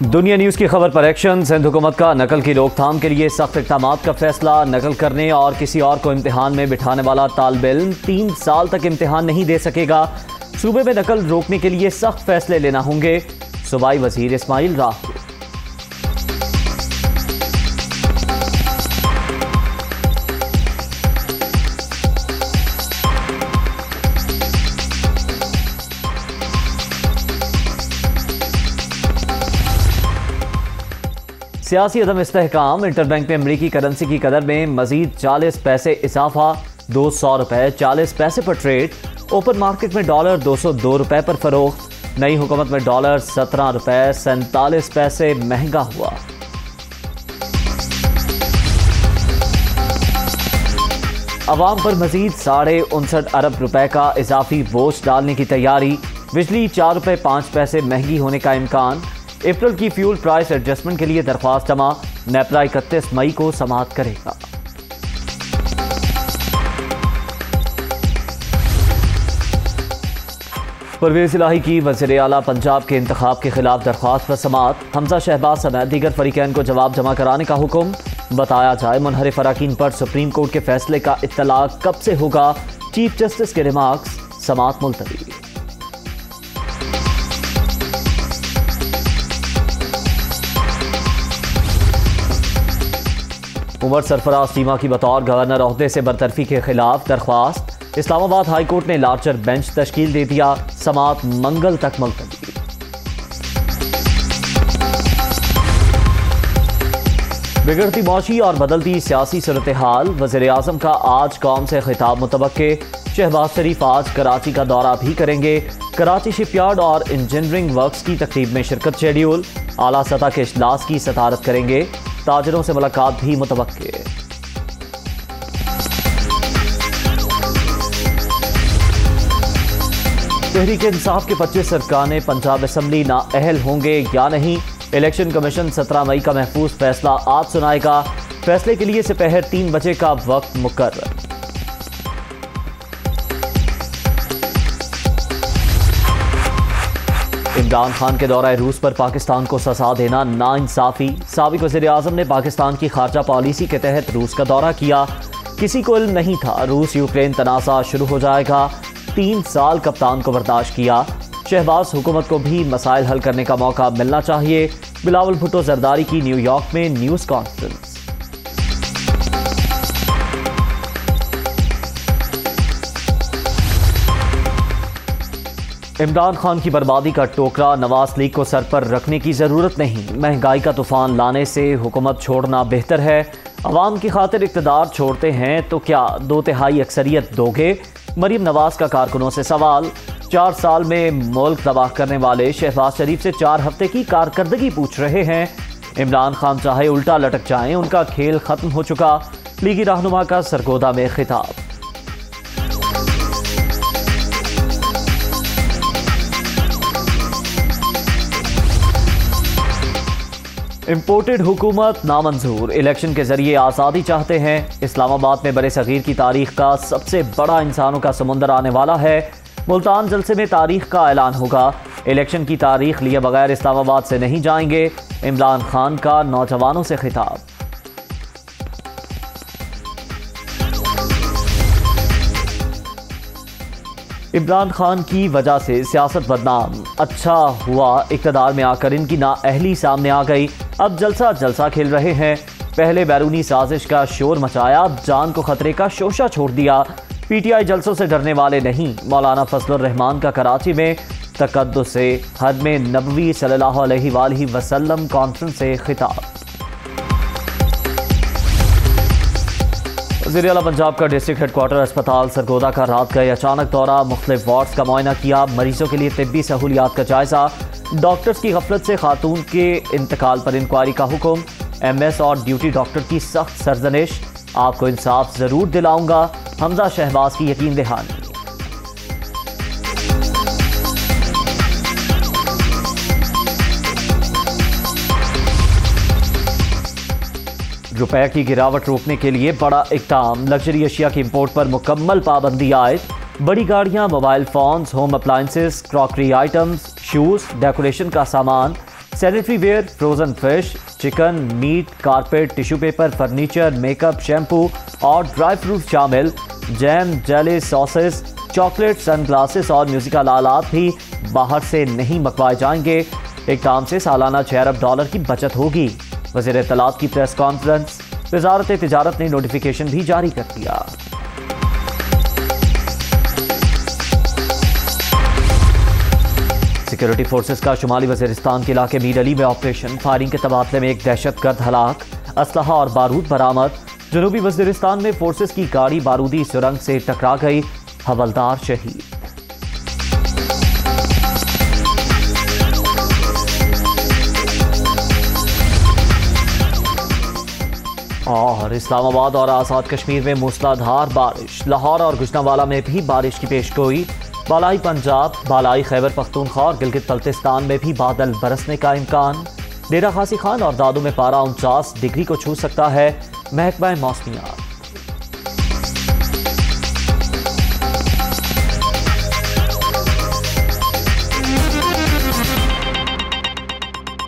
दुनिया न्यूज़ की खबर पर एक्शन। सिंध हुकूमत का नकल की रोकथाम के लिए सख्त इक़दाम का फैसला। नकल करने और किसी और को इम्तिहान में बिठाने वाला तालिब इल्म 3 साल तक इम्तिहान नहीं दे सकेगा। सूबे में नकल रोकने के लिए सख्त फैसले लेना होंगे। सूबाई वजीर इस्माइल राह। सियासी अदम इस्तेहकाम। इंटरबैंक में अमरीकी करेंसी की कदर में मजीद 40 पैसे इजाफा। 200 रुपए 40 पैसे पर ट्रेड। ओपन मार्केट में डॉलर 202 रुपए पर फरोख्त। नई हुकूमत में डॉलर 17 रुपए 47 पैसे महंगा हुआ। अवाम पर मजीद 59.5 अरब रुपए का इजाफी बोझ डालने की तैयारी। बिजली 4 रुपए 5 पैसे महंगी होने का इम्कान। अप्रैल की फ्यूल प्राइस एडजस्टमेंट के लिए दरख्वास्त जमा। नेपरा 31 मई को समाअत करेगा। परवेज इलाही की वज़ीर आला पंजाब के इंतखाब के खिलाफ दरख्वास्त पर समाअत। हमजा शहबाज समेत दीगर फरीकैन को जवाब जमा कराने का हुक्म। बताया जाए मुनहरिफ अराकीन पर सुप्रीम कोर्ट के फैसले का इत्तलाक कब से होगा। चीफ जस्टिस के रिमार्क्स। समाअत मुलतवी। उमर सरफराज टीमा की बतौर गवर्नर ओहदे से बरतरफी के खिलाफ दरख्वास्त। इस्लामाबाद हाई कोर्ट ने लार्जर बेंच तश्कील दे दिया। समाअत मंगल तक मुलतवी। बिगड़ती मौशी और बदलती सियासी सूरत हाल। वज़ीर आज़म का आज कौम से खिताब मुतवक्के। शहबाज शरीफ आज कराची का दौरा भी करेंगे। कराची शिपयार्ड और इंजीनियरिंग वर्क्स की तकरीब में शिरकत शेड्यूल। आला सतह के इजलास की सदारत करेंगे। ताजरों से मुलाकात भी मुतवक्के। तहरीक इंसाफ के 25 अरकान पंजाब असम्बली नाअहल होंगे या नहीं। इलेक्शन कमीशन 17 मई का महफूज फैसला आज सुनाएगा। फैसले के लिए दोपहर 3 बजे का वक्त मुकर्रर। इमरान खान के दौरा रूस पर पाकिस्तान को सजा देना नाइंसाफी। साबिक वज़ीर आज़म ने पाकिस्तान की खारजा पॉलिसी के तहत रूस का दौरा किया। किसी को इल्म नहीं था रूस यूक्रेन तनाज़ा शुरू हो जाएगा। 3 साल कप्तान को बर्दाश्त किया। शहबाज हुकूमत को भी मसाइल हल करने का मौका मिलना चाहिए। बिलावल भुट्टो जरदारी की न्यूयॉर्क में न्यूज़ कॉन्फ्रेंस। इमरान खान की बर्बादी का टोकरा नवाज लीग को सर पर रखने की ज़रूरत नहीं। महंगाई का तूफान लाने से हुकूमत छोड़ना बेहतर है। अवाम की खातिर इक़्तिदार छोड़ते हैं तो क्या 2/3 अक्सरियत दोगे। मरीम नवाज का कारकुनों से सवाल। 4 साल में मुल्क तबाह करने वाले शहबाज शरीफ से 4 हफ्ते की कारकर्दगी पूछ रहे हैं। इमरान खान चाहे उल्टा लटक जाएं, उनका खेल खत्म हो चुका। लीगी रहनुमा का सरगोदा में खिताब। इम्पोर्टेड हुकूमत नामंजूर। इलेक्शन के जरिए आज़ादी चाहते हैं। इस्लामाबाद में बड़े सगीर की तारीख का सबसे बड़ा इंसानों का समुंदर आने वाला है। मुल्तान जलसे में तारीख का ऐलान होगा। इलेक्शन की तारीख लिए बगैर इस्लामाबाद से नहीं जाएंगे। इमरान खान का नौजवानों से खिताब। इमरान खान की वजह से सियासत बदनाम। अच्छा हुआ इक़्तिदार में आकर इनकी नाअहली सामने आ गई। अब जलसा जलसा खेल रहे हैं। पहले बैरूनी साजिश का शोर मचाया, अब जान को खतरे का शोशा छोड़ दिया। पीटीआई जलसों से डरने वाले नहीं। मौलाना फजलुर रहमान का कराची में तकद्दुस से हद में नबवी सल्लल्लाहु अलैहि वसल्लम कॉन्फ्रेंस से खिताब। वज़ीर आला पंजाब का डिस्ट्रिक्ट हेडक्वार्टर अस्पताल सरगोदा का रात गए अचानक दौरा। मुख्तलिफ वार्ड्स का मुआयना किया। मरीजों के लिए तिब्बी सहूलियात का जायजा। डॉक्टर्स की गफलत से खातून के इंतकाल पर इंक्वायरी का हुक्म। MS और ड्यूटी डॉक्टर की सख्त सरजनिश। आपको इंसाफ जरूर दिलाऊंगा। हमजा शहबाज की यकीन दहानी। रुपए की गिरावट रोकने के लिए बड़ा इक़दाम। लग्जरी अशिया की इंपोर्ट पर मुकम्मल पाबंदी आयद। बड़ी गाड़ियां, mobile phones, home appliances, crockery items, shoes, decoration का सामान, sanitary ware, frozen fish, chicken, meat, carpet, tissue paper, furniture, makeup, shampoo और ड्राई फ्रूट शामिल। Jam, jelly, sauces, chocolate, sunglasses और म्यूजिकल आलात भी बाहर से नहीं मंगवाए जाएंगे। एक काम से सालाना $6 अरब की बचत होगी। वज़ीर इत्तलात की प्रेस कॉन्फ्रेंस। वज़ारत तिजारत ने नोटिफिकेशन भी जारी कर दिया। सिक्योरिटी फोर्सेस का शुमाली वज़ीरिस्तान के इलाके मीर अली में ऑपरेशन। फायरिंग के तबादले में एक दहशतगर्द हलाक। असलहा और बारूद बरामद। जनूबी वज़ीरिस्तान में फोर्सेस की गाड़ी बारूदी सुरंग से टकरा गई। हवलदार शहीद। और इस्लामाबाद और आज़ाद कश्मीर में मूसलाधार बारिश। लाहौर और गुजरांवाला में भी बारिश की पेशगोई। बालाई पंजाब, बालाई खैबर पख्तूनख्वा और गिलगित बल्तिस्तान में भी बादल बरसने का इम्कान। डेरा खासी खान और दादू में पारा 49 डिग्री को छू सकता है। महकमा मौसमियात।